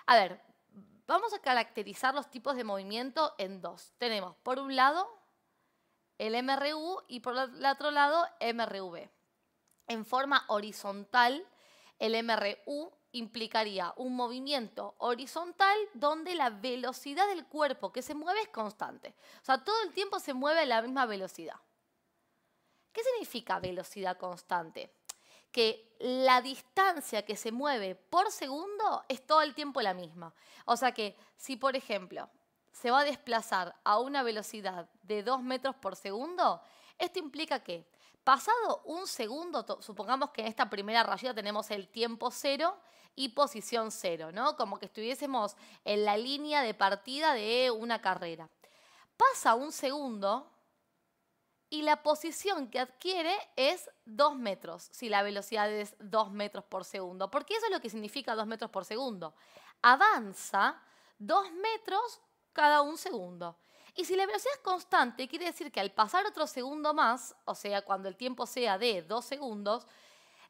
A ver, vamos a caracterizar los tipos de movimiento en dos. Tenemos, por un lado, el MRU y por el otro lado, MRV. En forma horizontal, el MRU implicaría un movimiento horizontal donde la velocidad del cuerpo que se mueve es constante. O sea, todo el tiempo se mueve a la misma velocidad. ¿Qué significa velocidad constante? Que la distancia que se mueve por segundo es todo el tiempo la misma. O sea que si, por ejemplo, se va a desplazar a una velocidad de 2 metros por segundo, esto implica que pasado un segundo, supongamos que en esta primera rayita tenemos el tiempo cero y posición cero, ¿no? Como que estuviésemos en la línea de partida de una carrera. Pasa un segundo y la posición que adquiere es 2 metros, si la velocidad es 2 metros por segundo, porque eso es lo que significa 2 metros por segundo. Avanza 2 metros cada un segundo. Y si la velocidad es constante, quiere decir que al pasar otro segundo más, o sea, cuando el tiempo sea de 2 segundos,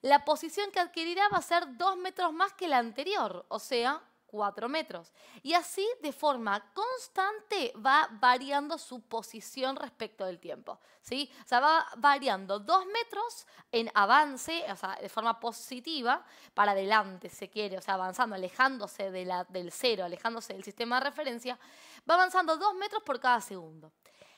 la posición que adquirirá va a ser 2 metros más que la anterior, o sea, 4 metros. Y así, de forma constante, va variando su posición respecto del tiempo, ¿sí? O sea, va variando 2 metros en avance, o sea, de forma positiva, para adelante, se quiere, o sea, avanzando, alejándose del cero, alejándose del sistema de referencia, va avanzando 2 metros por cada segundo.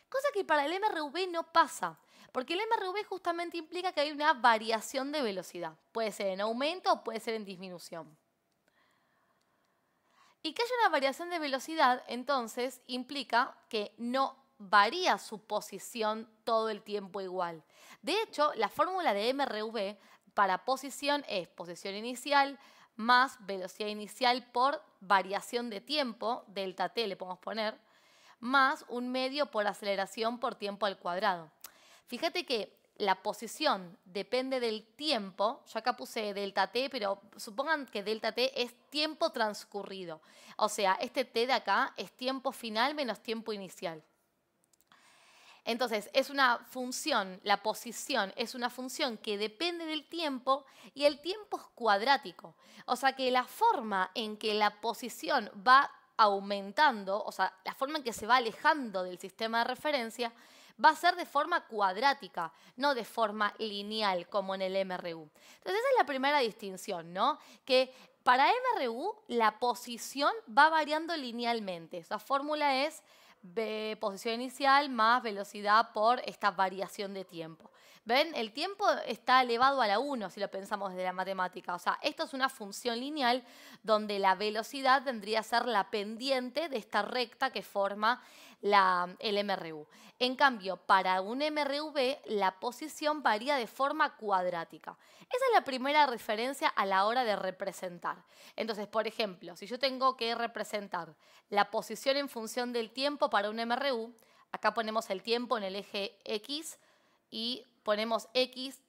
Cosa que para el MRV no pasa, porque el MRV justamente implica que hay una variación de velocidad. Puede ser en aumento o puede ser en disminución. Y que haya una variación de velocidad, entonces, implica que no varía su posición todo el tiempo igual. De hecho, la fórmula de MRV para posición es posición inicial más velocidad inicial por variación de tiempo, delta t le podemos poner, más un medio por aceleración por tiempo al cuadrado. Fíjate que la posición depende del tiempo. Yo acá puse delta t, pero supongan que delta t es tiempo transcurrido. O sea, este t de acá es tiempo final menos tiempo inicial. Entonces, es una función, la posición es una función que depende del tiempo y el tiempo es cuadrático. O sea que la forma en que la posición va aumentando, o sea, la forma en que se va alejando del sistema de referencia, va a ser de forma cuadrática, no de forma lineal como en el MRU. Entonces, esa es la primera distinción, ¿no? Que para MRU la posición va variando linealmente. Esa fórmula es posición inicial más velocidad por esta variación de tiempo. ¿Ven? El tiempo está elevado a la 1 si lo pensamos desde la matemática. O sea, esto es una función lineal donde la velocidad tendría que ser la pendiente de esta recta que forma el MRU. En cambio, para un MRV, la posición varía de forma cuadrática. Esa es la primera referencia a la hora de representar. Entonces, por ejemplo, si yo tengo que representar la posición en función del tiempo para un MRU, acá ponemos el tiempo en el eje X y ponemos X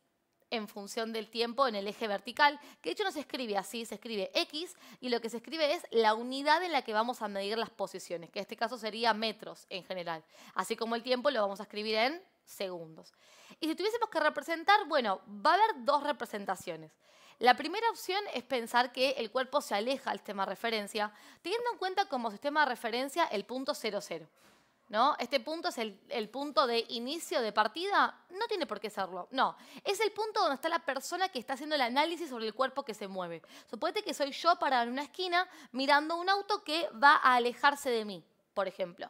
en función del tiempo en el eje vertical, que de hecho no se escribe así, se escribe X y lo que se escribe es la unidad en la que vamos a medir las posiciones, que en este caso sería metros en general. Así como el tiempo lo vamos a escribir en segundos. Y si tuviésemos que representar, bueno, va a haber dos representaciones. La primera opción es pensar que el cuerpo se aleja del sistema de referencia, teniendo en cuenta como sistema de referencia el punto 0, 0. ¿No? Este punto es el punto de inicio de partida, no tiene por qué serlo, no. Es el punto donde está la persona que está haciendo el análisis sobre el cuerpo que se mueve. Suponete que soy yo parada en una esquina mirando un auto que va a alejarse de mí, por ejemplo.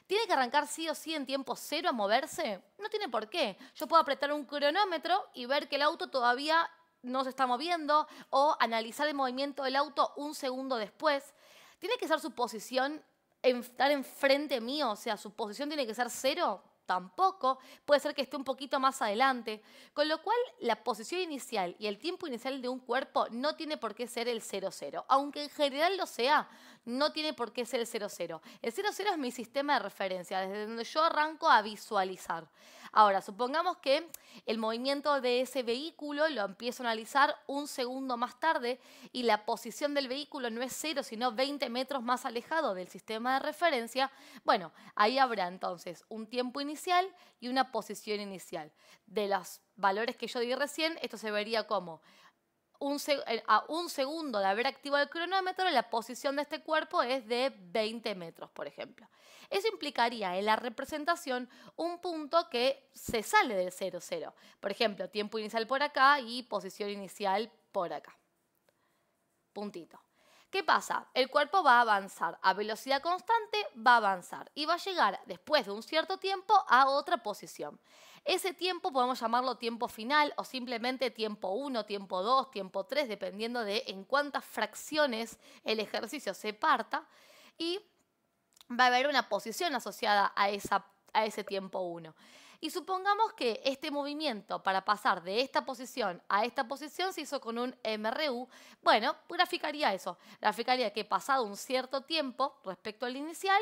¿Tiene que arrancar sí o sí en tiempo cero a moverse? No tiene por qué. Yo puedo apretar un cronómetro y ver que el auto todavía no se está moviendo o analizar el movimiento del auto un segundo después. ¿Tiene que ser su posición estar enfrente mío? O sea, ¿su posición tiene que ser cero? Tampoco. Puede ser que esté un poquito más adelante. Con lo cual, la posición inicial y el tiempo inicial de un cuerpo no tiene por qué ser el 0, 0. Aunque en general lo sea, no tiene por qué ser el 0, 0. El 0, 0 es mi sistema de referencia, desde donde yo arranco a visualizar. Ahora, supongamos que el movimiento de ese vehículo lo empiezo a analizar un segundo más tarde y la posición del vehículo no es 0, sino 20 metros más alejado del sistema de referencia. Bueno, ahí habrá entonces un tiempo inicial y una posición inicial. De los valores que yo di recién, esto se vería como a un segundo de haber activado el cronómetro, la posición de este cuerpo es de 20 metros, por ejemplo. Eso implicaría en la representación un punto que se sale del 0, 0. Por ejemplo, tiempo inicial por acá y posición inicial por acá. Puntito. ¿Qué pasa? El cuerpo va a avanzar a velocidad constante, va a avanzar y va a llegar después de un cierto tiempo a otra posición. Ese tiempo podemos llamarlo tiempo final o simplemente tiempo 1, tiempo 2, tiempo 3, dependiendo de en cuántas fracciones el ejercicio se parta, y va a haber una posición asociada a ese tiempo 1. Y supongamos que este movimiento para pasar de esta posición a esta posición se hizo con un MRU. Bueno, graficaría eso. Graficaría que pasado un cierto tiempo respecto al inicial,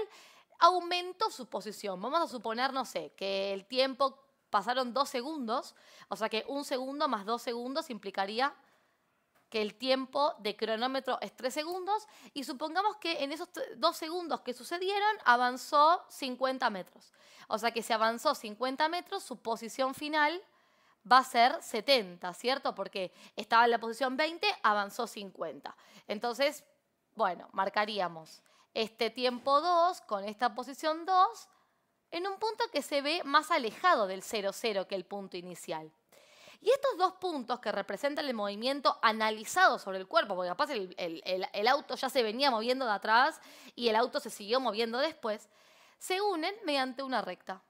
aumentó su posición. Vamos a suponer, no sé, que el tiempo pasaron 2 segundos, o sea que 1 segundo más 2 segundos implicaría que el tiempo de cronómetro es 3 segundos, y supongamos que en esos 2 segundos que sucedieron avanzó 50 metros. O sea que si avanzó 50 metros, su posición final va a ser 70, ¿cierto? Porque estaba en la posición 20, avanzó 50. Entonces, bueno, marcaríamos este tiempo 2 con esta posición 2 en un punto que se ve más alejado del 0, 0 que el punto inicial. Y estos dos puntos que representan el movimiento analizado sobre el cuerpo, porque capaz el auto ya se venía moviendo de atrás y el auto se siguió moviendo después, se unen mediante una recta.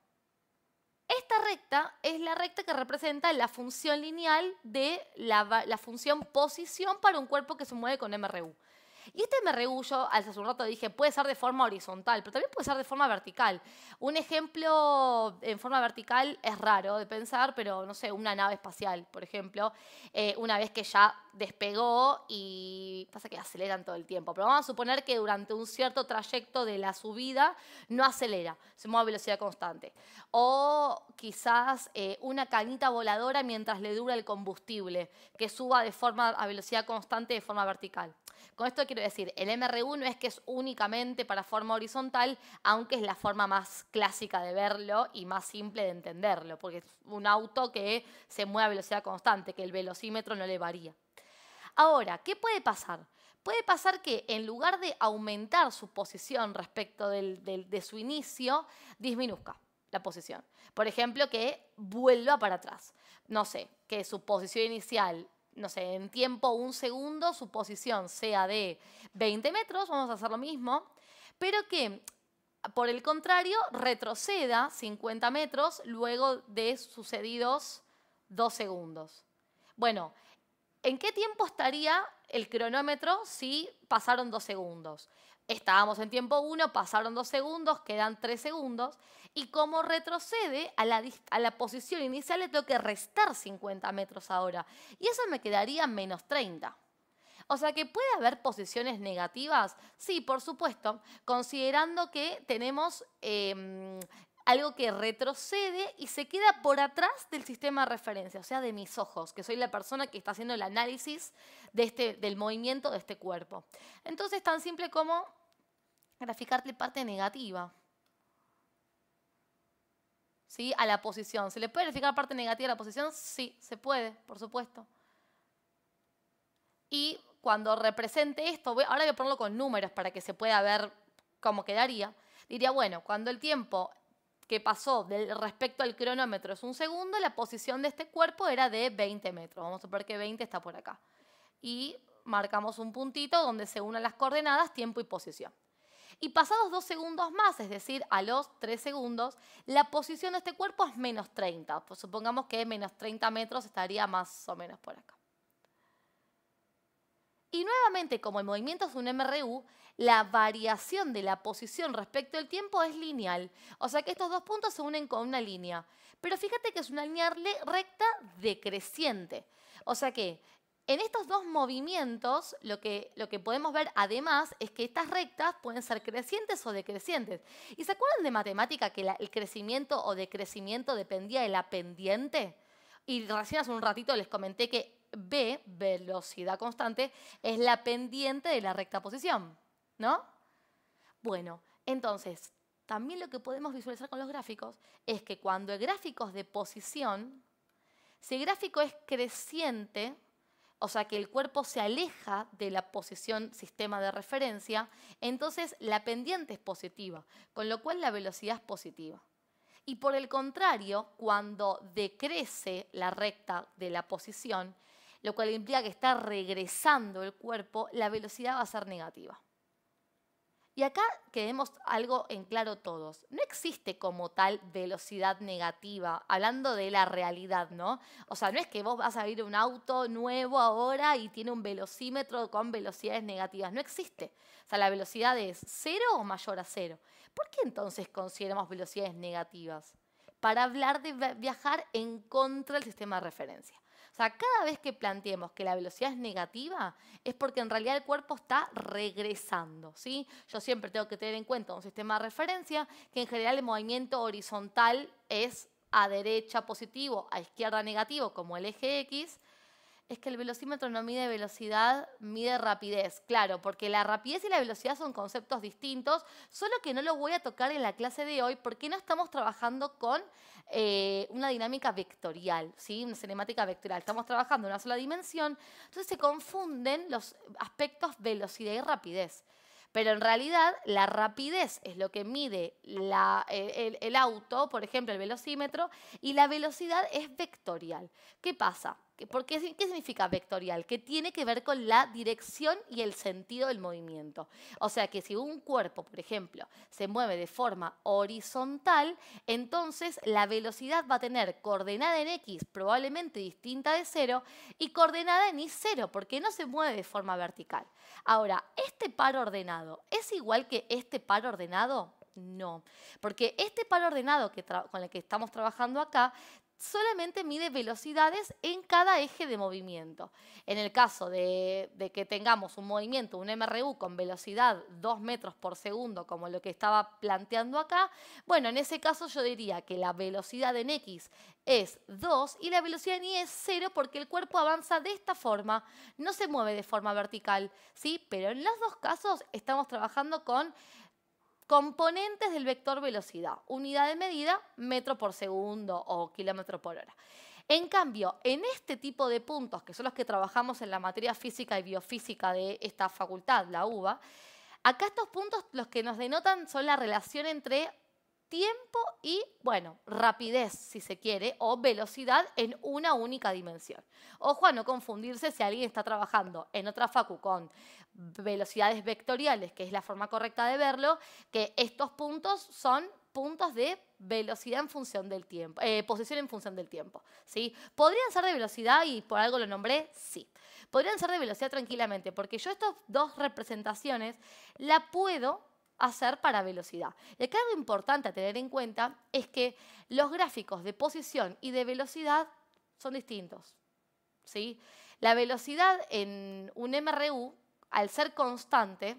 Esta recta es la recta que representa la función lineal de la función posición para un cuerpo que se mueve con MRU. Y este MRU, yo hace un rato dije, puede ser de forma horizontal, pero también puede ser de forma vertical. Un ejemplo en forma vertical es raro de pensar, pero no sé, una nave espacial, por ejemplo, una vez que ya despegó y pasa que aceleran todo el tiempo. Pero vamos a suponer que durante un cierto trayecto de la subida no acelera, se mueve a velocidad constante. O quizás una cañita voladora mientras le dura el combustible, que suba a velocidad constante de forma vertical. Con esto quiero decir, el MRU no es que es únicamente para forma horizontal, aunque es la forma más clásica de verlo y más simple de entenderlo, porque es un auto que se mueve a velocidad constante, que el velocímetro no le varía. Ahora, ¿qué puede pasar? Puede pasar que en lugar de aumentar su posición respecto de su inicio, disminuzca la posición. Por ejemplo, que vuelva para atrás. No sé, que su posición inicial, no sé, en tiempo 1 segundo, su posición sea de 20 metros, vamos a hacer lo mismo, pero que, por el contrario, retroceda 50 metros luego de sucedidos 2 segundos. Bueno, ¿en qué tiempo estaría el cronómetro si pasaron 2 segundos? Estábamos en tiempo 1, pasaron 2 segundos, quedan 3 segundos. Y como retrocede a la posición inicial, le tengo que restar 50 metros ahora. Y eso me quedaría menos 30. O sea que puede haber posiciones negativas. Sí, por supuesto, considerando que tenemos algo que retrocede y se queda por atrás del sistema de referencia, o sea, de mis ojos, que soy la persona que está haciendo el análisis del movimiento de este cuerpo. Entonces, tan simple como graficarle parte negativa, ¿sí?, a la posición. ¿Se le puede graficar parte negativa a la posición? Sí, se puede, por supuesto. Y cuando represente esto, ahora voy a ponerlo con números para que se pueda ver cómo quedaría. Diría, bueno, cuando el tiempo que pasó respecto al cronómetro es 1 segundo, la posición de este cuerpo era de 20 metros. Vamos a suponer que 20 está por acá. Y marcamos un puntito donde se unan las coordenadas, tiempo y posición. Y pasados 2 segundos más, es decir, a los 3 segundos, la posición de este cuerpo es menos 30. Pues supongamos que menos 30 metros estaría más o menos por acá. Y nuevamente, como el movimiento es un MRU, la variación de la posición respecto al tiempo es lineal. O sea que estos dos puntos se unen con una línea. Pero fíjate que es una línea recta decreciente. O sea que en estos dos movimientos lo que podemos ver además es que estas rectas pueden ser crecientes o decrecientes. ¿Y se acuerdan de matemática que el crecimiento o decrecimiento dependía de la pendiente? Y recién hace un ratito les comenté que B, velocidad constante, es la pendiente de la recta posición, ¿no? Bueno, entonces, también lo que podemos visualizar con los gráficos es que cuando el gráfico es de posición, si el gráfico es creciente, o sea que el cuerpo se aleja de la posición sistema de referencia, entonces la pendiente es positiva, con lo cual la velocidad es positiva. Y por el contrario, cuando decrece la recta de la posición, lo cual implica que está regresando el cuerpo, la velocidad va a ser negativa. Y acá quedemos algo en claro todos. No existe como tal velocidad negativa, hablando de la realidad, ¿no? O sea, no es que vos vas a ir un auto nuevo ahora y tiene un velocímetro con velocidades negativas. No existe. O sea, la velocidad es 0 o mayor a 0. ¿Por qué entonces consideramos velocidades negativas? Para hablar de viajar en contra del sistema de referencia. O sea, cada vez que planteemos que la velocidad es negativa, es porque en realidad el cuerpo está regresando, ¿sí? Yo siempre tengo que tener en cuenta un sistema de referencia que en general el movimiento horizontal es a derecha positivo, a izquierda negativo, como el eje X. Es que el velocímetro no mide velocidad, mide rapidez. Claro, porque la rapidez y la velocidad son conceptos distintos, solo que no lo voy a tocar en la clase de hoy porque no estamos trabajando con una dinámica vectorial, ¿sí? Una cinemática vectorial. Estamos trabajando en una sola dimensión, entonces se confunden los aspectos velocidad y rapidez. Pero en realidad la rapidez es lo que mide el auto, por ejemplo, el velocímetro, y la velocidad es vectorial. ¿Qué pasa? ¿Qué significa vectorial? Que tiene que ver con la dirección y el sentido del movimiento. O sea que si un cuerpo, por ejemplo, se mueve de forma horizontal, entonces la velocidad va a tener coordenada en X probablemente distinta de 0 y coordenada en Y 0 porque no se mueve de forma vertical. Ahora, ¿este par ordenado es igual que este par ordenado? No, porque este par ordenado con el que estamos trabajando acá solamente mide velocidades en cada eje de movimiento. En el caso de que tengamos un movimiento, un MRU con velocidad 2 metros por segundo, como lo que estaba planteando acá, bueno, en ese caso yo diría que la velocidad en X es 2 y la velocidad en Y es 0 porque el cuerpo avanza de esta forma, no se mueve de forma vertical, ¿sí? Pero en los dos casos estamos trabajando con componentes del vector velocidad, unidad de medida, metro por segundo o kilómetro por hora. En cambio, en este tipo de puntos, que son los que trabajamos en la materia física y biofísica de esta facultad, la UBA, acá estos puntos los que nos denotan son la relación entre tiempo y, bueno, rapidez, si se quiere, o velocidad en una única dimensión. Ojo a no confundirse si alguien está trabajando en otra facu con velocidades vectoriales, que es la forma correcta de verlo, que estos puntos son puntos de velocidad en función del tiempo, posición en función del tiempo, ¿sí? ¿Podrían ser de velocidad y por algo lo nombré? Sí. Podrían ser de velocidad tranquilamente, porque yo estas dos representaciones la puedo hacer para velocidad. Y acá algo importante a tener en cuenta es que los gráficos de posición y de velocidad son distintos, ¿sí? La velocidad en un MRU, al ser constante,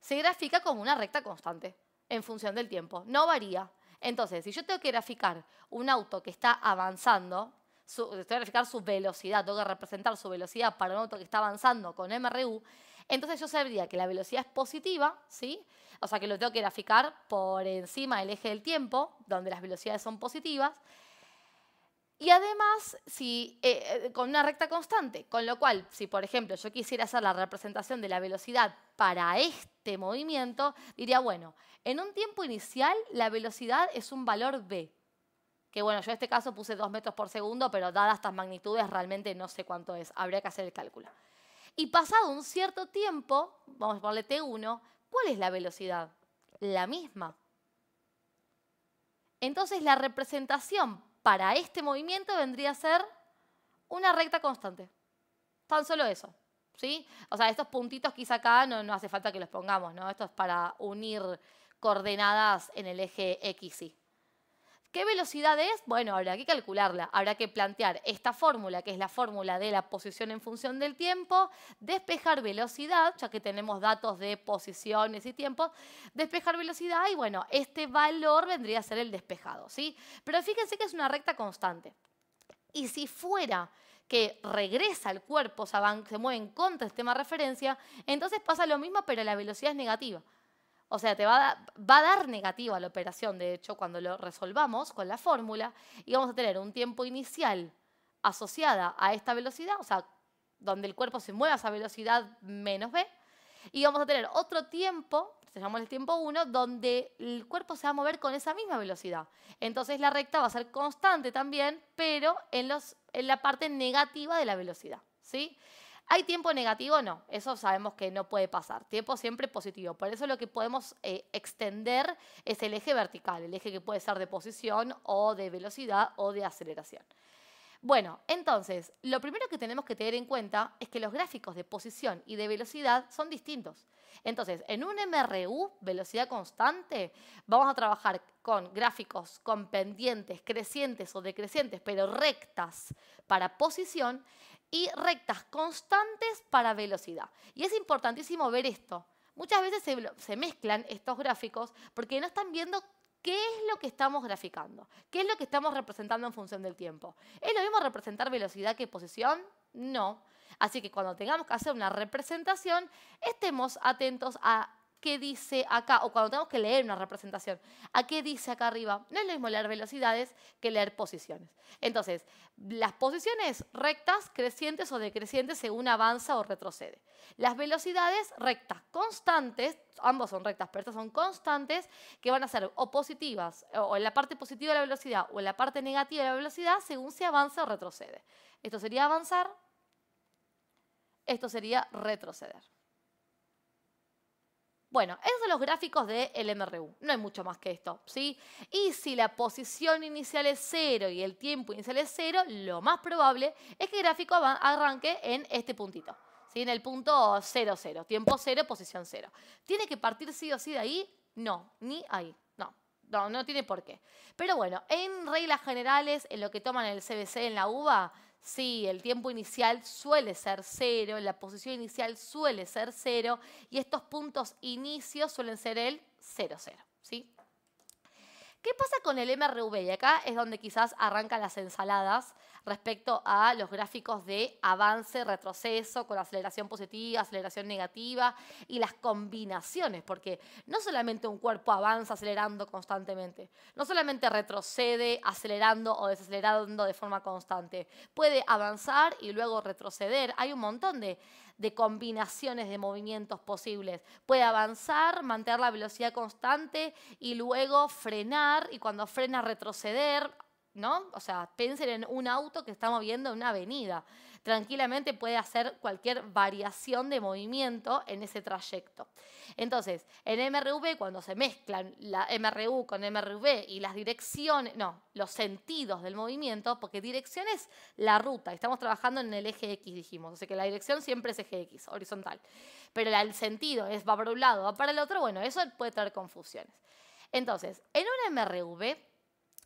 se grafica como una recta constante en función del tiempo, no varía. Entonces, si yo tengo que graficar un auto que está avanzando, tengo que graficar su velocidad, tengo que representar su velocidad para un auto que está avanzando con MRU, entonces yo sabría que la velocidad es positiva, ¿sí? O sea que lo tengo que graficar por encima del eje del tiempo, donde las velocidades son positivas. Y además, con una recta constante, con lo cual, si por ejemplo yo quisiera hacer la representación de la velocidad para este movimiento, diría, bueno, en un tiempo inicial la velocidad es un valor v, que bueno, yo en este caso puse 2 metros por segundo, pero dadas estas magnitudes realmente no sé cuánto es, habría que hacer el cálculo. Y pasado un cierto tiempo, vamos a ponerle T1, ¿cuál es la velocidad? La misma. Entonces la representación para este movimiento vendría a ser una recta constante. Tan solo eso, ¿sí? O sea, estos puntitos que hice acá no hace falta que los pongamos, ¿no? Esto es para unir coordenadas en el eje X, Y. ¿Qué velocidad es? Bueno, habrá que calcularla. Habrá que plantear esta fórmula, que es la fórmula de la posición en función del tiempo, despejar velocidad, ya que tenemos datos de posiciones y tiempos, despejar velocidad y bueno, este valor vendría a ser el despejado, ¿sí? Pero fíjense que es una recta constante. Y si fuera que regresa el cuerpo, se mueve en contra del sistema de referencia, entonces pasa lo mismo, pero la velocidad es negativa. O sea, te va a dar negativa la operación, de hecho, cuando lo resolvamos con la fórmula, y vamos a tener un tiempo inicial asociada a esta velocidad, o sea, donde el cuerpo se mueve a esa velocidad menos v, y vamos a tener otro tiempo, se llama el tiempo 1, donde el cuerpo se va a mover con esa misma velocidad. Entonces la recta va a ser constante también, pero en la parte negativa de la velocidad, ¿sí? ¿Hay tiempo negativo? No, eso sabemos que no puede pasar. Tiempo siempre positivo. Por eso lo que podemos extender es el eje vertical, el eje que puede ser de posición o de velocidad o de aceleración. Bueno, entonces, lo primero que tenemos que tener en cuenta es que los gráficos de posición y de velocidad son distintos. Entonces, en un MRU, velocidad constante, vamos a trabajar con gráficos con pendientes crecientes o decrecientes, pero rectas para posición y rectas constantes para velocidad. Y es importantísimo ver esto. Muchas veces se mezclan estos gráficos porque no están viendo qué es lo que estamos graficando, qué es lo que estamos representando en función del tiempo. ¿Es lo mismo representar velocidad que posición? No. Así que cuando tengamos que hacer una representación, estemos atentos a qué dice acá, o cuando tenemos que leer una representación, a qué dice acá arriba. No es lo mismo leer velocidades que leer posiciones. Entonces, las posiciones rectas, crecientes o decrecientes según avanza o retrocede. Las velocidades rectas constantes, ambos son rectas, pero estas son constantes, que van a ser o positivas, o en la parte positiva de la velocidad, o en la parte negativa de la velocidad, según se avanza o retrocede. Esto sería avanzar, esto sería retroceder. Bueno, esos son los gráficos del MRU. No hay mucho más que esto, ¿sí? Y si la posición inicial es 0 y el tiempo inicial es 0, lo más probable es que el gráfico arranque en este puntito, ¿sí? En el punto 0, 0, tiempo 0, posición 0. ¿Tiene que partir sí o sí de ahí? No, ni ahí. No tiene por qué. Pero bueno, en reglas generales, en lo que toman el CBC en la UBA, sí, el tiempo inicial suele ser 0, la posición inicial suele ser 0 y estos puntos inicios suelen ser el 0, 0, ¿sí? ¿Qué pasa con el MRV? Y acá es donde quizás arrancan las ensaladas respecto a los gráficos de avance, retroceso, con aceleración positiva, aceleración negativa y las combinaciones, porque no solamente un cuerpo avanza acelerando constantemente, no solamente retrocede acelerando o desacelerando de forma constante, puede avanzar y luego retroceder. Hay un montón de combinaciones de movimientos posibles. Puede avanzar, mantener la velocidad constante y luego frenar, y cuando frena retroceder, ¿no? O sea, piensen en un auto que está moviendo en una avenida. Tranquilamente puede hacer cualquier variación de movimiento en ese trayecto. Entonces, en MRV, cuando se mezclan la MRU con MRV y las direcciones, no, los sentidos del movimiento, porque dirección es la ruta, estamos trabajando en el eje X, dijimos, o sea que la dirección siempre es eje X, horizontal. Pero el sentido es va para un lado, va para el otro, bueno, eso puede traer confusiones. Entonces, en un MRV,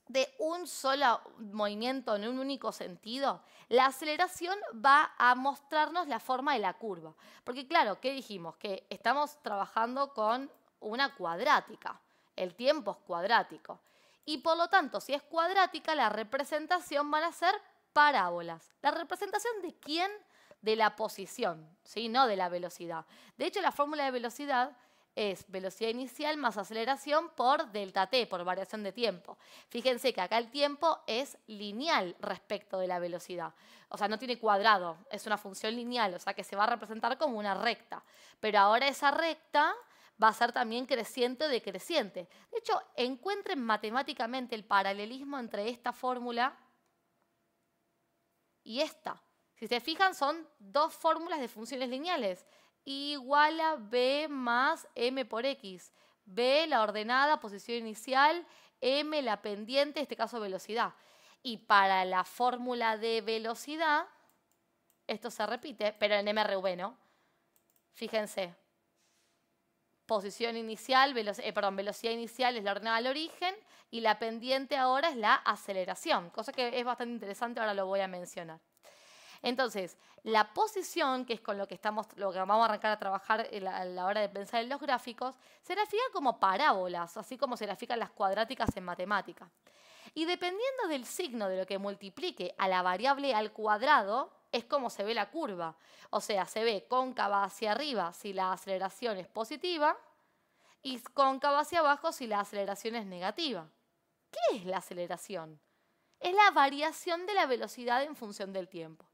de un solo movimiento en un único sentido, la aceleración va a mostrarnos la forma de la curva. Porque claro, ¿qué dijimos? Que estamos trabajando con una cuadrática. El tiempo es cuadrático. Y por lo tanto, si es cuadrática, la representación van a ser parábolas. ¿La representación de quién? De la posición, ¿sí? No de la velocidad. De hecho, la fórmula de velocidad es velocidad inicial más aceleración por delta t, por variación de tiempo. Fíjense que acá el tiempo es lineal respecto de la velocidad. O sea, no tiene cuadrado, es una función lineal, o sea que se va a representar como una recta. Pero ahora esa recta va a ser también creciente o decreciente. De hecho, encuentren matemáticamente el paralelismo entre esta fórmula y esta. Si se fijan, son dos fórmulas de funciones lineales. Igual a b más m por x. B, la ordenada, posición inicial, m, la pendiente, en este caso velocidad. Y para la fórmula de velocidad, esto se repite, pero en MRV, ¿no? Fíjense, posición inicial, velocidad inicial es la ordenada al origen y la pendiente ahora es la aceleración, cosa que es bastante interesante, ahora lo voy a mencionar. Entonces, la posición, que es con lo que vamos a arrancar a trabajar a la hora de pensar en los gráficos, se grafica como parábolas, así como se grafican las cuadráticas en matemática. Y dependiendo del signo de lo que multiplique a la variable al cuadrado, es como se ve la curva. O sea, se ve cóncava hacia arriba si la aceleración es positiva y cóncava hacia abajo si la aceleración es negativa. ¿Qué es la aceleración? es la variación de la velocidad en función del tiempo.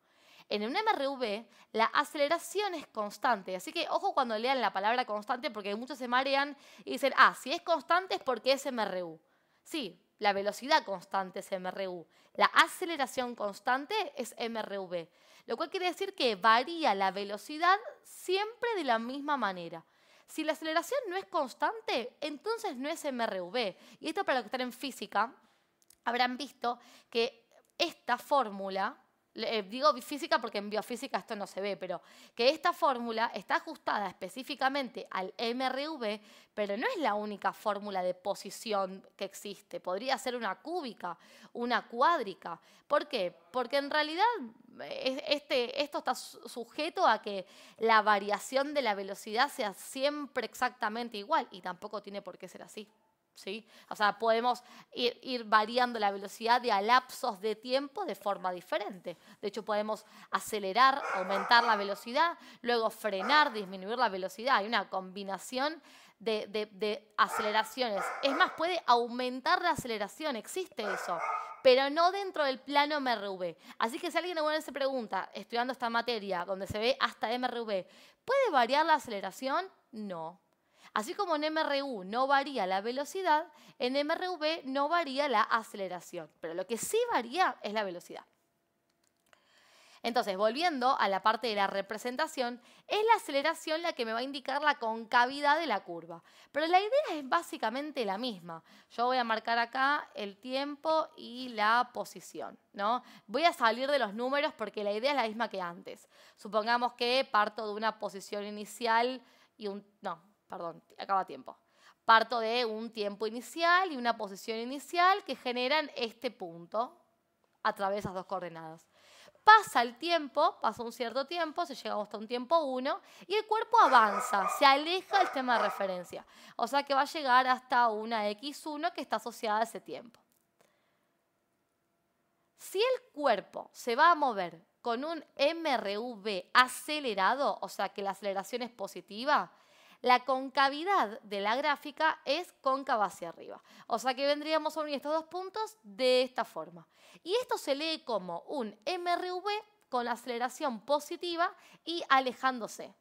En un MRV, la aceleración es constante. Así que ojo cuando lean la palabra constante porque muchos se marean y dicen, si es constante es porque es MRU. Sí, la velocidad constante es MRU. La aceleración constante es MRV. Lo cual quiere decir que varía la velocidad siempre de la misma manera. Si la aceleración no es constante, entonces no es MRV. Y esto para los que están en física, habrán visto que esta fórmula, digo física porque en biofísica esto no se ve, pero que esta fórmula está ajustada específicamente al MRV, pero no es la única fórmula de posición que existe. Podría ser una cúbica, una cuádrica. ¿Por qué? Porque en realidad esto está sujeto a que la variación de la velocidad sea siempre exactamente igual y tampoco tiene por qué ser así. ¿Sí? O sea, podemos ir variando la velocidad de a lapsos de tiempo de forma diferente. De hecho, podemos acelerar, aumentar la velocidad, luego frenar, disminuir la velocidad. Hay una combinación de aceleraciones. Es más, puede aumentar la aceleración, existe eso, pero no dentro del plano MRV. Así que si alguien alguna vez se pregunta, estudiando esta materia, donde se ve hasta MRV, ¿puede variar la aceleración? No. Así como en MRU no varía la velocidad, en MRV no varía la aceleración. Pero lo que sí varía es la velocidad. Entonces, volviendo a la parte de la representación, es la aceleración la que me va a indicar la concavidad de la curva. Pero la idea es básicamente la misma. Yo voy a marcar acá el tiempo y la posición, ¿no? Voy a salir de los números porque la idea es la misma que antes. Supongamos que parto de una posición inicial y acaba tiempo. Parto de un tiempo inicial y una posición inicial que generan este punto a través de esas dos coordenadas. Pasa el tiempo, pasa un cierto tiempo, se llega hasta un tiempo 1 y el cuerpo avanza, se aleja del tema de referencia. O sea que va a llegar hasta una x1 que está asociada a ese tiempo. Si el cuerpo se va a mover con un MRV acelerado, o sea que la aceleración es positiva, la concavidad de la gráfica es cóncava hacia arriba. O sea que vendríamos a unir estos dos puntos de esta forma. Y esto se lee como un MRV con aceleración positiva y alejándose.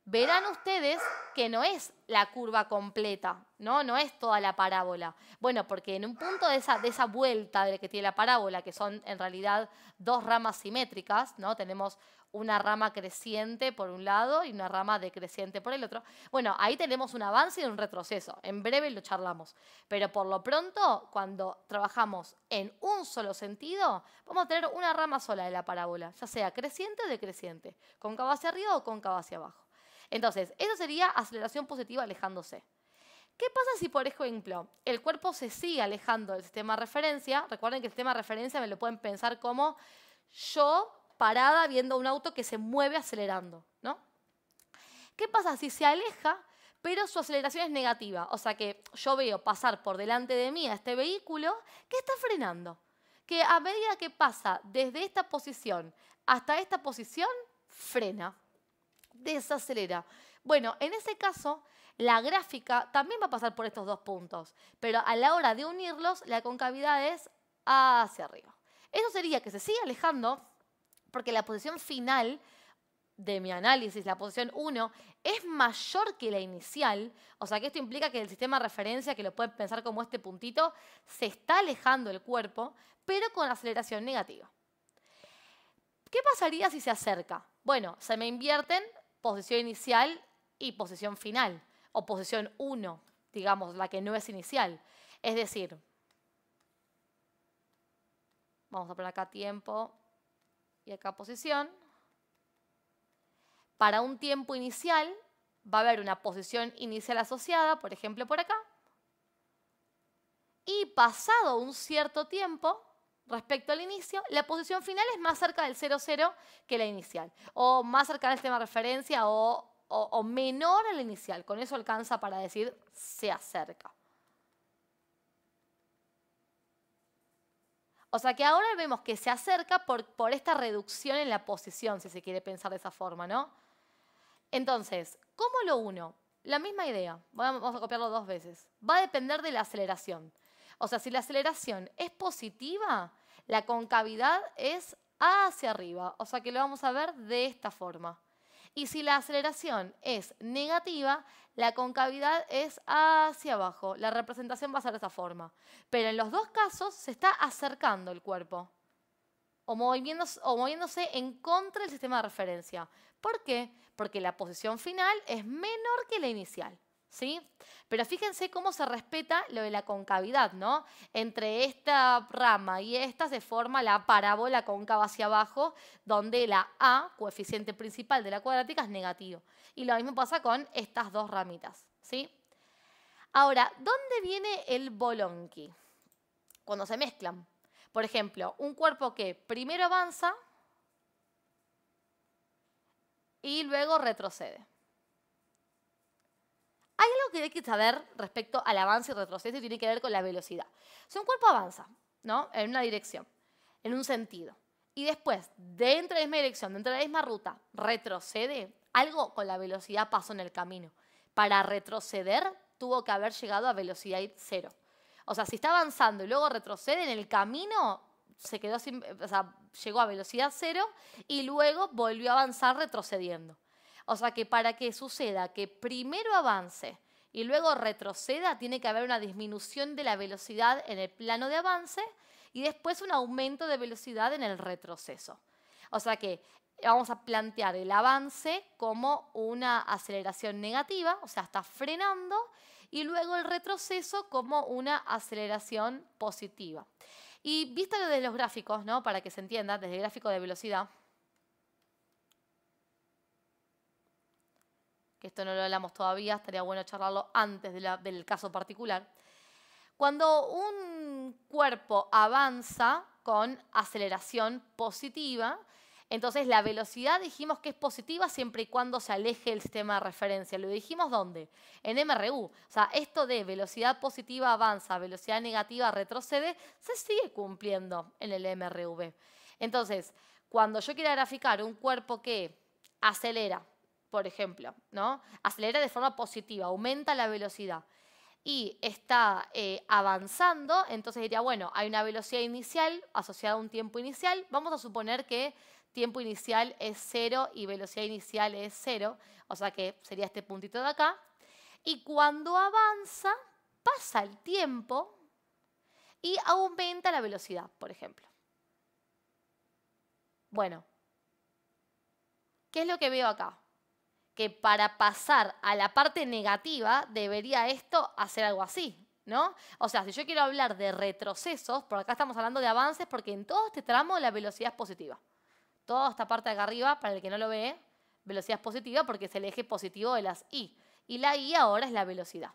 Verán ustedes que no es la curva completa, no es toda la parábola. Bueno, porque en un punto de esa vuelta de que tiene la parábola, que son en realidad dos ramas simétricas, ¿no? Tenemos una rama creciente por un lado y una rama decreciente por el otro. Bueno, ahí tenemos un avance y un retroceso. En breve lo charlamos. Pero por lo pronto, cuando trabajamos en un solo sentido, vamos a tener una rama sola de la parábola, ya sea creciente o decreciente, cóncava hacia arriba o cóncava hacia abajo. Entonces, eso sería aceleración positiva alejándose. ¿Qué pasa si, por ejemplo, el cuerpo se sigue alejando del sistema de referencia? Recuerden que el sistema de referencia me lo pueden pensar como yo parada viendo un auto que se mueve acelerando, ¿no? ¿Qué pasa si se aleja, pero su aceleración es negativa? O sea que yo veo pasar por delante de mí a este vehículo que está frenando. Que a medida que pasa desde esta posición hasta esta posición, frena, desacelera. Bueno, en ese caso, la gráfica también va a pasar por estos dos puntos, pero a la hora de unirlos, la concavidad es hacia arriba. Eso sería que se sigue alejando porque la posición final de mi análisis, la posición 1, es mayor que la inicial. O sea que esto implica que el sistema de referencia, que lo pueden pensar como este puntito, se está alejando el cuerpo, pero con aceleración negativa. ¿Qué pasaría si se acerca? Bueno, se me invierten posición inicial y posición final, o posición 1, digamos, la que no es inicial. Es decir, vamos a poner acá tiempo y acá posición. Para un tiempo inicial va a haber una posición inicial asociada, por ejemplo por acá, y pasado un cierto tiempo respecto al inicio, la posición final es más cerca del 0, 0 que la inicial, o más cerca del sistema de referencia o menor a la inicial. Con eso alcanza para decir se acerca. O sea que ahora vemos que se acerca por esta reducción en la posición, si se quiere pensar de esa forma, ¿no? Entonces, ¿cómo lo uno? La misma idea, vamos a copiarlo dos veces. Va a depender de la aceleración. O sea, si la aceleración es positiva, la concavidad es hacia arriba. O sea que lo vamos a ver de esta forma. Y si la aceleración es negativa, la concavidad es hacia abajo. La representación va a ser de esta forma. Pero en los dos casos se está acercando el cuerpo o moviéndose en contra del sistema de referencia. ¿Por qué? Porque la posición final es menor que la inicial. ¿Sí? Pero fíjense cómo se respeta lo de la concavidad, ¿no? Entre esta rama y esta se forma la parábola cóncava hacia abajo, donde la A, coeficiente principal de la cuadrática, es negativo. Y lo mismo pasa con estas dos ramitas, ¿sí? Ahora, ¿dónde viene el bolonqui? Cuando se mezclan. Por ejemplo, un cuerpo que primero avanza y luego retrocede. Hay algo que hay que saber respecto al avance y retroceso y tiene que ver con la velocidad. Si un cuerpo avanza, ¿no?, en una dirección, en un sentido, y después, dentro de la misma dirección, dentro de la misma ruta, retrocede, algo con la velocidad pasó en el camino. Para retroceder, tuvo que haber llegado a velocidad cero. O sea, si está avanzando y luego retrocede, en el camino se quedó llegó a velocidad cero y luego volvió a avanzar retrocediendo. O sea que para que suceda que primero avance y luego retroceda, tiene que haber una disminución de la velocidad en el plano de avance y después un aumento de velocidad en el retroceso. O sea que vamos a plantear el avance como una aceleración negativa, o sea, está frenando, y luego el retroceso como una aceleración positiva. Y visto lo de los gráficos, ¿no?, para que se entienda, desde el gráfico de velocidad, que esto no lo hablamos todavía, estaría bueno charlarlo antes del caso particular. Cuando un cuerpo avanza con aceleración positiva, entonces la velocidad dijimos que es positiva siempre y cuando se aleje del sistema de referencia. ¿Lo dijimos dónde? En MRU. O sea, esto de velocidad positiva avanza, velocidad negativa retrocede, se sigue cumpliendo en el MRV. Entonces, cuando yo quiera graficar un cuerpo que acelera, por ejemplo, ¿no?, acelera de forma positiva, aumenta la velocidad y está avanzando, entonces diría, bueno, hay una velocidad inicial asociada a un tiempo inicial. Vamos a suponer que tiempo inicial es 0 y velocidad inicial es 0, o sea que sería este puntito de acá. Y cuando avanza, pasa el tiempo y aumenta la velocidad, por ejemplo. Bueno, ¿qué es lo que veo acá? Que para pasar a la parte negativa debería esto hacer algo así, ¿no? O sea, si yo quiero hablar de retrocesos, por acá estamos hablando de avances porque en todo este tramo la velocidad es positiva. Toda esta parte de acá arriba, para el que no lo ve, velocidad es positiva porque es el eje positivo de las I. Y la I ahora es la velocidad.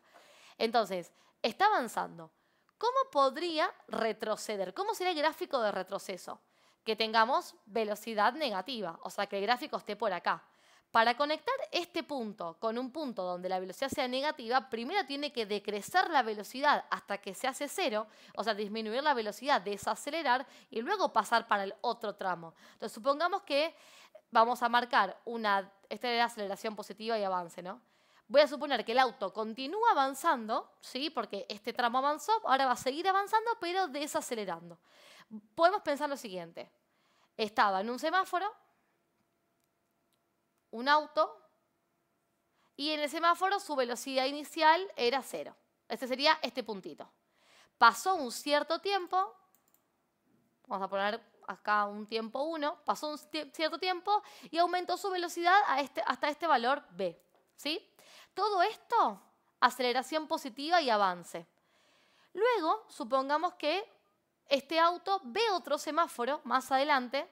Entonces, está avanzando. ¿Cómo podría retroceder? ¿Cómo sería el gráfico de retroceso? Que tengamos velocidad negativa, o sea, que el gráfico esté por acá. Para conectar este punto con un punto donde la velocidad sea negativa, primero tiene que decrecer la velocidad hasta que se hace cero, o sea, disminuir la velocidad, desacelerar y luego pasar para el otro tramo. Entonces, supongamos que vamos a marcar esta era aceleración positiva y avance, ¿no? Voy a suponer que el auto continúa avanzando, ¿sí?, porque este tramo avanzó, ahora va a seguir avanzando, pero desacelerando. Podemos pensar lo siguiente. Estaba en un semáforo, un auto, y en el semáforo su velocidad inicial era 0. Este sería este puntito. Pasó un cierto tiempo, vamos a poner acá un tiempo 1, pasó un cierto tiempo y aumentó su velocidad hasta este valor B, ¿sí? Todo esto, aceleración positiva y avance. Luego, supongamos que este auto ve otro semáforo más adelante,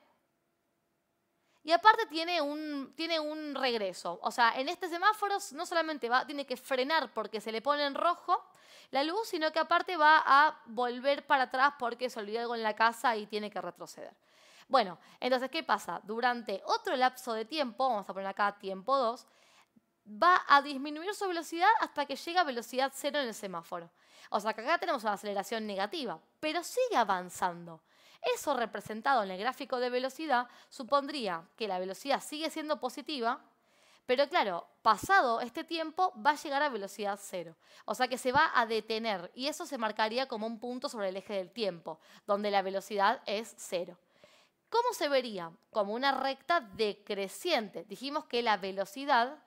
y aparte tiene un regreso. O sea, en este semáforo no solamente tiene que frenar porque se le pone en rojo la luz, sino que aparte va a volver para atrás porque se olvidó algo en la casa y tiene que retroceder. Bueno, entonces, ¿qué pasa? Durante otro lapso de tiempo, vamos a poner acá tiempo 2, va a disminuir su velocidad hasta que llega a velocidad 0 en el semáforo. O sea, que acá tenemos una aceleración negativa, pero sigue avanzando. Eso representado en el gráfico de velocidad supondría que la velocidad sigue siendo positiva, Pero claro, pasado este tiempo va a llegar a velocidad cero. O sea que se va a detener y eso se marcaría como un punto sobre el eje del tiempo, donde la velocidad es cero. ¿Cómo se vería? Como una recta decreciente. Dijimos que la velocidad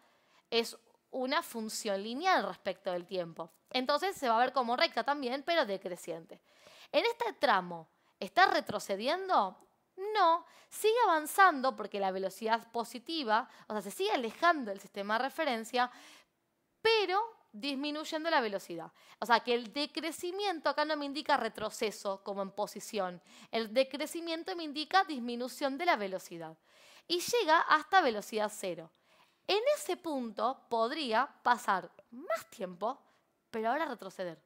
es una función lineal respecto del tiempo. Entonces se va a ver como recta también, pero decreciente. En este tramo, ¿está retrocediendo? No, sigue avanzando porque la velocidad es positiva, o sea, se sigue alejando del sistema de referencia, pero disminuyendo la velocidad. O sea, que el decrecimiento acá no me indica retroceso como en posición. El decrecimiento me indica disminución de la velocidad. Y llega hasta velocidad cero. En ese punto podría pasar más tiempo, pero ahora retroceder.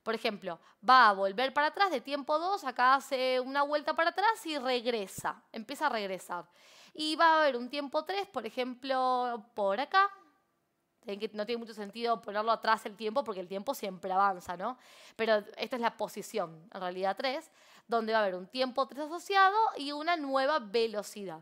Por ejemplo, va a volver para atrás de tiempo 2, acá hace una vuelta para atrás y regresa, empieza a regresar. Y va a haber un tiempo 3, por ejemplo, por acá. No tiene mucho sentido ponerlo atrás el tiempo porque el tiempo siempre avanza, ¿no? Pero esta es la posición, en realidad 3, donde va a haber un tiempo 3 asociado y una nueva velocidad.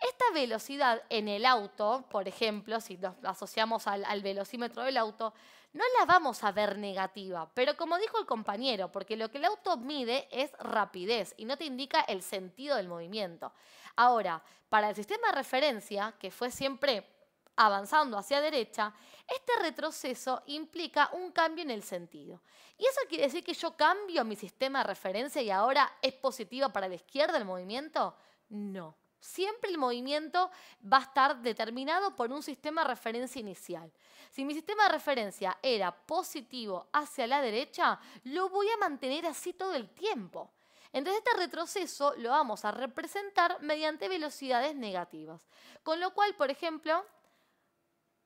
Esta velocidad en el auto, por ejemplo, si nos asociamos al velocímetro del auto, no la vamos a ver negativa, pero como dijo el compañero, porque lo que el auto mide es rapidez y no te indica el sentido del movimiento. Ahora, para el sistema de referencia, que fue siempre avanzando hacia derecha, este retroceso implica un cambio en el sentido. ¿Y eso quiere decir que yo cambio mi sistema de referencia y ahora es positiva para la izquierda el movimiento? No. Siempre el movimiento va a estar determinado por un sistema de referencia inicial. Si mi sistema de referencia era positivo hacia la derecha, lo voy a mantener así todo el tiempo. Entonces este retroceso lo vamos a representar mediante velocidades negativas. Con lo cual, por ejemplo,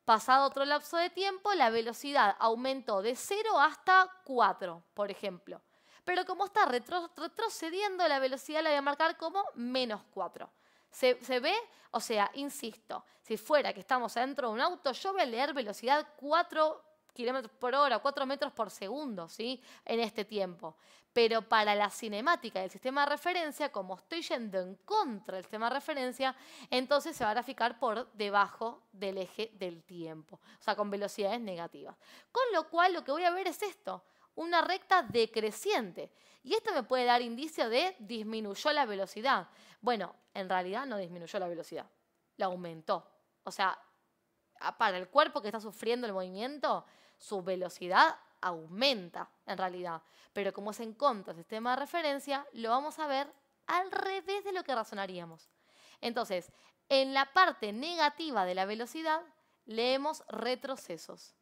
pasado otro lapso de tiempo, la velocidad aumentó de 0 hasta 4, por ejemplo. Pero como está retrocediendo, la velocidad la voy a marcar como menos 4. ¿Se ve? O sea, insisto, si fuera que estamos adentro de un auto, yo voy a leer velocidad 4 kilómetros por hora, 4 metros por segundo, ¿sí? En este tiempo. Pero para la cinemática del sistema de referencia, como estoy yendo en contra del sistema de referencia, entonces se va a graficar por debajo del eje del tiempo, o sea, con velocidades negativas. Con lo cual, lo que voy a ver es esto, una recta decreciente. Y esto me puede dar indicio de disminuyó la velocidad. Bueno, en realidad no disminuyó la velocidad, la aumentó. O sea, para el cuerpo que está sufriendo el movimiento, su velocidad aumenta en realidad. Pero como es en contra del sistema de referencia, lo vamos a ver al revés de lo que razonaríamos. Entonces, en la parte negativa de la velocidad, leemos retrocesos.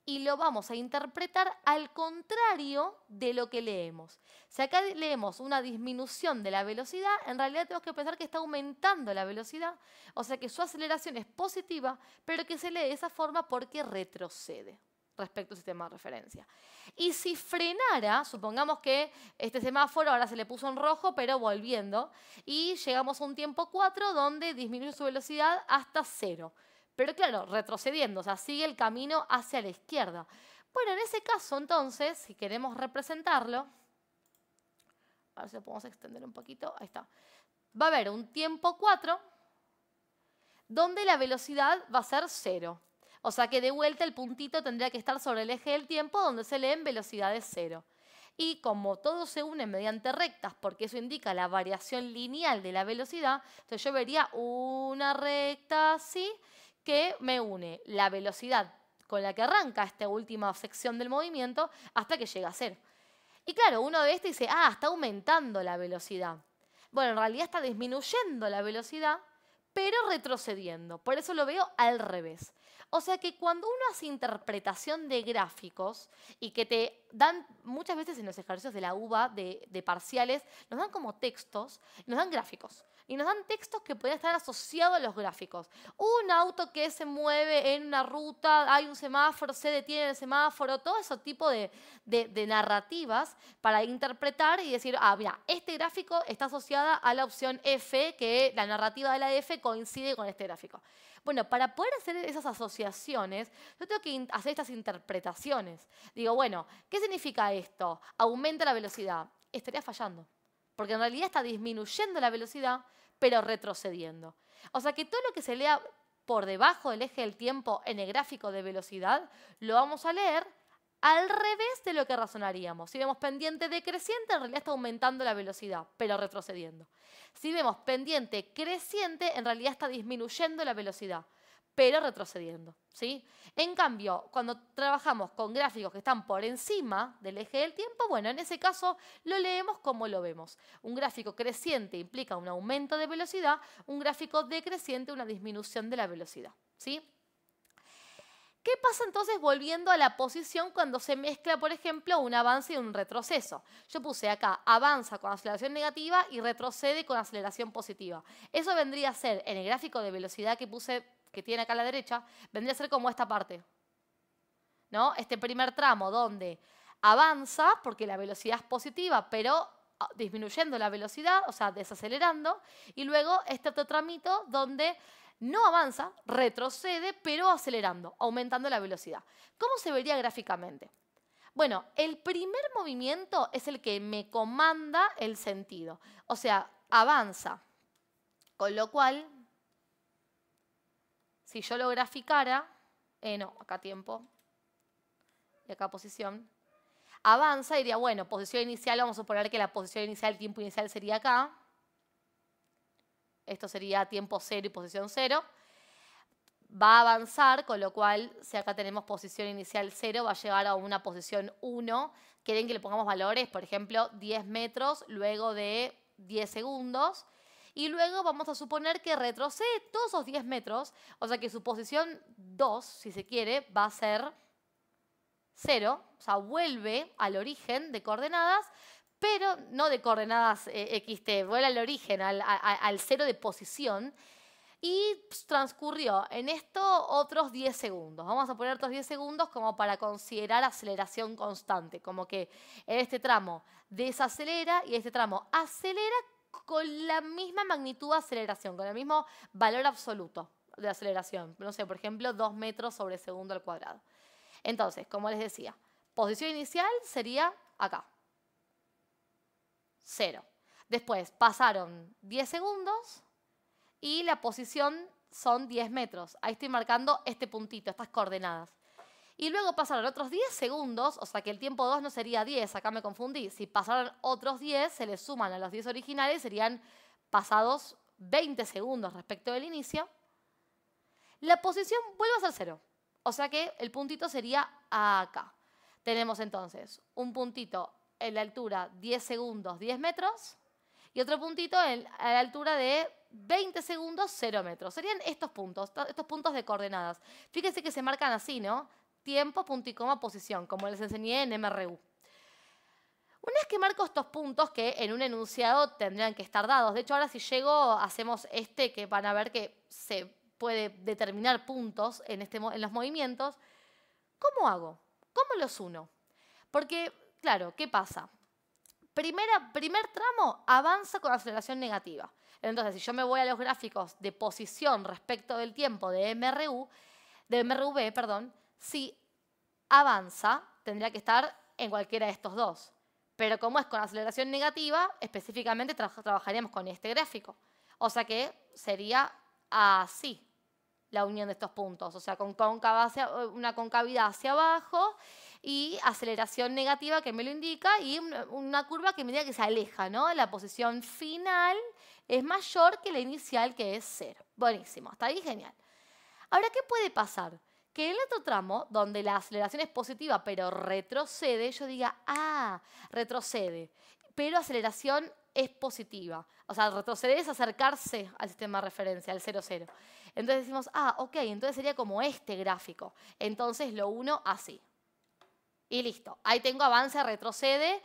Y lo vamos a interpretar al contrario de lo que leemos. Si acá leemos una disminución de la velocidad, en realidad tenemos que pensar que está aumentando la velocidad, o sea que su aceleración es positiva, pero que se lee de esa forma porque retrocede respecto al sistema de referencia. Y si frenara, supongamos que este semáforo ahora se le puso en rojo, pero volviendo, y llegamos a un tiempo 4 donde disminuye su velocidad hasta 0. Pero claro, retrocediendo, o sea, sigue el camino hacia la izquierda. Bueno, en ese caso, entonces, si queremos representarlo, a ver si lo podemos extender un poquito, ahí está. Va a haber un tiempo 4 donde la velocidad va a ser 0. O sea que de vuelta el puntito tendría que estar sobre el eje del tiempo donde se leen velocidades 0. Y como todo se une mediante rectas, porque eso indica la variación lineal de la velocidad, entonces yo vería una recta así, que me une la velocidad con la que arranca esta última sección del movimiento hasta que llega a 0. Y claro, uno ve esto y dice, está aumentando la velocidad. Bueno, en realidad está disminuyendo la velocidad, pero retrocediendo. Por eso lo veo al revés. O sea que cuando uno hace interpretación de gráficos y que te dan, muchas veces en los ejercicios de la UBA de parciales, nos dan como textos, nos dan gráficos. Y nos dan textos que pueden estar asociados a los gráficos. Un auto que se mueve en una ruta, hay un semáforo, se detiene en el semáforo, todo ese tipo de narrativas para interpretar y decir, mira, este gráfico está asociada a la opción F, que la narrativa de la F coincide con este gráfico. Bueno, para poder hacer esas asociaciones, yo tengo que hacer estas interpretaciones. Digo, bueno, ¿qué significa esto? Aumenta la velocidad. Estaría fallando, porque en realidad está disminuyendo la velocidad, pero retrocediendo. O sea que todo lo que se lea por debajo del eje del tiempo en el gráfico de velocidad, lo vamos a leer al revés de lo que razonaríamos. Si vemos pendiente decreciente, en realidad está aumentando la velocidad, pero retrocediendo. Si vemos pendiente creciente, en realidad está disminuyendo la velocidad, pero retrocediendo, ¿sí? En cambio, cuando trabajamos con gráficos que están por encima del eje del tiempo, bueno, en ese caso lo leemos como lo vemos. Un gráfico creciente implica un aumento de velocidad, un gráfico decreciente una disminución de la velocidad, ¿sí? ¿Qué pasa entonces volviendo a la posición cuando se mezcla, por ejemplo, un avance y un retroceso? Yo puse acá, avanza con aceleración negativa y retrocede con aceleración positiva. Eso vendría a ser, en el gráfico de velocidad que puse, que tiene acá a la derecha, vendría a ser como esta parte, ¿no? Este primer tramo donde avanza, porque la velocidad es positiva, pero disminuyendo la velocidad, o sea, desacelerando, y luego este otro tramito donde no avanza, retrocede, pero acelerando, aumentando la velocidad. ¿Cómo se vería gráficamente? Bueno, el primer movimiento es el que me comanda el sentido. O sea, avanza. Con lo cual, si yo lo graficara, no, acá tiempo y acá posición, avanza y diría, bueno, posición inicial, vamos a suponer que la posición inicial, el tiempo inicial sería acá. Esto sería tiempo 0 y posición 0. Va a avanzar, con lo cual, si acá tenemos posición inicial 0, va a llegar a una posición 1. Quieren que le pongamos valores, por ejemplo, 10 metros, luego de 10 segundos. Y luego vamos a suponer que retrocede todos esos 10 metros, o sea que su posición 2, si se quiere, va a ser 0, o sea, vuelve al origen de coordenadas, pero no de coordenadas XT, vuelve al origen, al 0 de posición, y transcurrió en esto otros 10 segundos. Vamos a poner otros 10 segundos como para considerar aceleración constante, como que en este tramo desacelera y este tramo acelera con la misma magnitud de aceleración, con el mismo valor absoluto de aceleración. No sé, por ejemplo, 2 metros sobre segundo al cuadrado. Entonces, como les decía, posición inicial sería acá, 0. Después pasaron 10 segundos y la posición son 10 metros. Ahí estoy marcando este puntito, estas coordenadas. Y luego pasaron otros 10 segundos, o sea que el tiempo 2 no sería 10, acá me confundí. Si pasaron otros 10, se le suman a los 10 originales, serían pasados 20 segundos respecto del inicio. La posición vuelve a ser 0. O sea que el puntito sería acá. Tenemos entonces un puntito en la altura 10 segundos, 10 metros, y otro puntito a la altura de 20 segundos, 0 metros. Serían estos puntos de coordenadas. Fíjense que se marcan así, ¿no? Tiempo, punto y coma, posición, como les enseñé en MRU. Una vez que marco estos puntos que en un enunciado tendrían que estar dados, de hecho ahora si llego hacemos que van a ver que se puede determinar puntos en los movimientos, ¿cómo hago? ¿Cómo los uno? Porque, claro, ¿qué pasa? Primer tramo avanza con aceleración negativa. Entonces, si yo me voy a los gráficos de posición respecto del tiempo de MRV, si avanza, tendría que estar en cualquiera de estos dos. Pero como es con aceleración negativa, específicamente trabajaríamos con este gráfico. O sea que sería así la unión de estos puntos. O sea, con una concavidad hacia abajo y aceleración negativa que me lo indica y una curva que me indica que se aleja, ¿no? La posición final es mayor que la inicial, que es 0. Buenísimo, hasta ahí genial. Ahora, ¿qué puede pasar? Que en el otro tramo, donde la aceleración es positiva pero retrocede, yo diga, retrocede, pero aceleración es positiva. O sea, retroceder es acercarse al sistema de referencia, al 0, 0. Entonces decimos, ok, entonces sería como este gráfico. Entonces lo uno así. Y listo. Ahí tengo avance, retrocede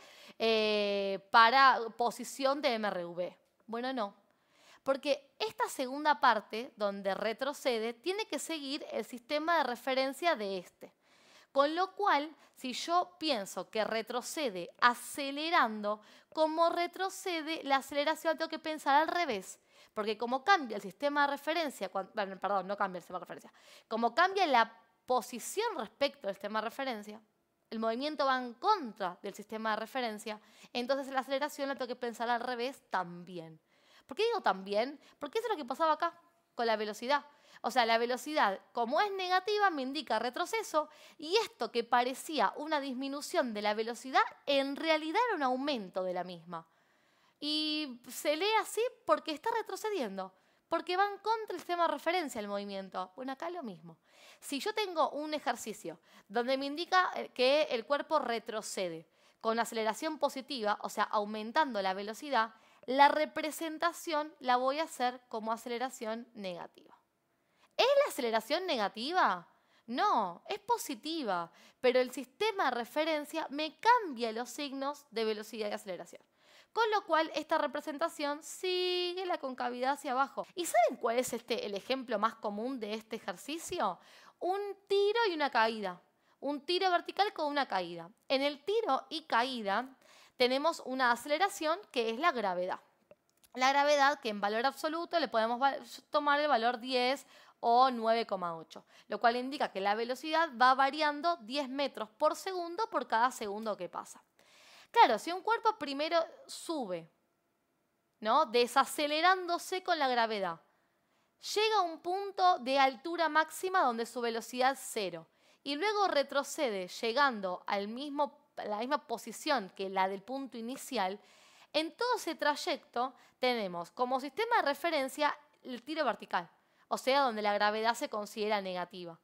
para posición de MRV. Bueno, no. Porque esta segunda parte, donde retrocede, tiene que seguir el sistema de referencia de este. Con lo cual, si yo pienso que retrocede acelerando, como retrocede la aceleración, tengo que pensar al revés. Porque como cambia el sistema de referencia, no cambia el sistema de referencia, como cambia la posición respecto al sistema de referencia, el movimiento va en contra del sistema de referencia, entonces la aceleración la tengo que pensar al revés también. ¿Por qué digo también? Porque eso es lo que pasaba acá con la velocidad. O sea, la velocidad, como es negativa, me indica retroceso y esto que parecía una disminución de la velocidad, en realidad era un aumento de la misma. Y se lee así porque está retrocediendo, porque va en contra del sistema de referencia el movimiento. Bueno, acá lo mismo. Si yo tengo un ejercicio donde me indica que el cuerpo retrocede con aceleración positiva, o sea, aumentando la velocidad, la representación la voy a hacer como aceleración negativa. ¿Es la aceleración negativa? No, es positiva, pero el sistema de referencia me cambia los signos de velocidad y aceleración. Con lo cual, esta representación sigue la concavidad hacia abajo. ¿Y saben cuál es el ejemplo más común de este ejercicio? Un tiro y una caída. Un tiro vertical con una caída. En el tiro y caída tenemos una aceleración que es la gravedad. La gravedad que en valor absoluto le podemos tomar el valor 10 o 9,8, lo cual indica que la velocidad va variando 10 metros por segundo por cada segundo que pasa. Claro, si un cuerpo primero sube, ¿no?, desacelerándose con la gravedad, llega a un punto de altura máxima donde su velocidad es cero y luego retrocede llegando a la misma posición que la del punto inicial, en todo ese trayecto tenemos como sistema de referencia el tiro vertical, o sea, donde la gravedad se considera negativa.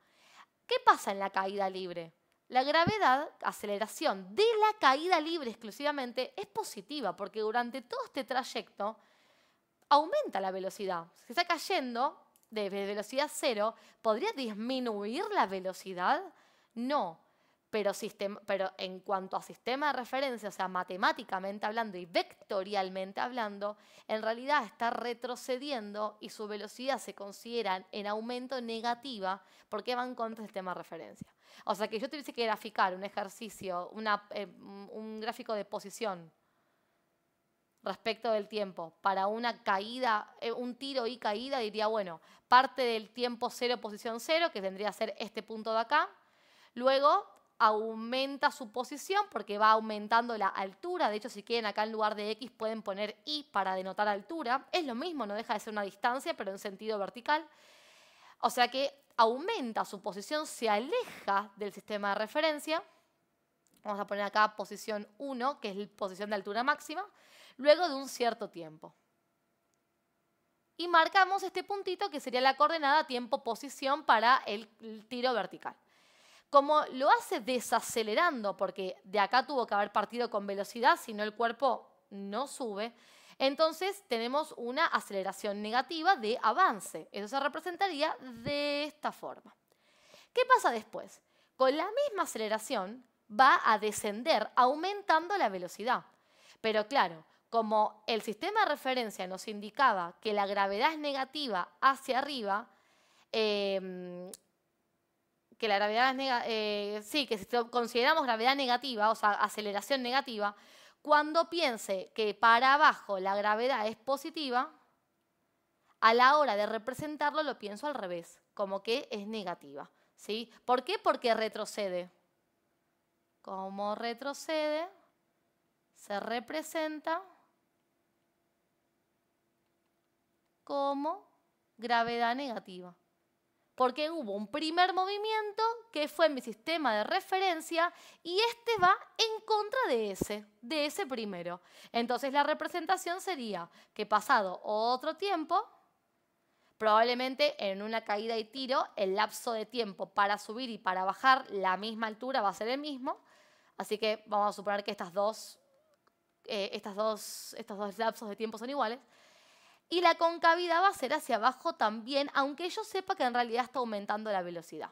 ¿Qué pasa en la caída libre? La gravedad, aceleración de la caída libre exclusivamente, es positiva porque durante todo este trayecto aumenta la velocidad. Si está cayendo de velocidad cero, ¿podría disminuir la velocidad? No. Pero en cuanto a sistema de referencia, o sea, matemáticamente hablando y vectorialmente hablando, en realidad está retrocediendo y su velocidad se considera en aumento negativa porque va en contra del sistema de referencia. O sea, que yo tuviese que graficar un ejercicio, un gráfico de posición respecto del tiempo para una caída, un tiro y caída, diría, bueno, parte del tiempo cero, posición cero, que vendría a ser este punto de acá, luego aumenta su posición porque va aumentando la altura. De hecho, si quieren, acá en lugar de X pueden poner Y para denotar altura. Es lo mismo, no deja de ser una distancia, pero en sentido vertical. O sea que aumenta su posición, se aleja del sistema de referencia. Vamos a poner acá posición 1, que es la posición de altura máxima, luego de un cierto tiempo. Y marcamos este puntito que sería la coordenada tiempo-posición para el tiro vertical. Como lo hace desacelerando, porque de acá tuvo que haber partido con velocidad, si no el cuerpo no sube, entonces tenemos una aceleración negativa de avance. Eso se representaría de esta forma. ¿Qué pasa después? Con la misma aceleración va a descender aumentando la velocidad. Pero claro, como el sistema de referencia nos indicaba que la gravedad es negativa hacia arriba, que la gravedad es que si consideramos gravedad negativa, o sea, aceleración negativa, cuando piense que para abajo la gravedad es positiva, a la hora de representarlo lo pienso al revés, como que es negativa, ¿sí? ¿Por qué? Porque retrocede. Como retrocede, se representa como gravedad negativa. Porque hubo un primer movimiento que fue mi sistema de referencia y este va en contra de ese primero. Entonces la representación sería que pasado otro tiempo, probablemente en una caída y tiro, el lapso de tiempo para subir y para bajar la misma altura va a ser el mismo. Así que vamos a suponer que estos dos lapsos de tiempo son iguales. Y la concavidad va a ser hacia abajo también, aunque yo sepa que en realidad está aumentando la velocidad.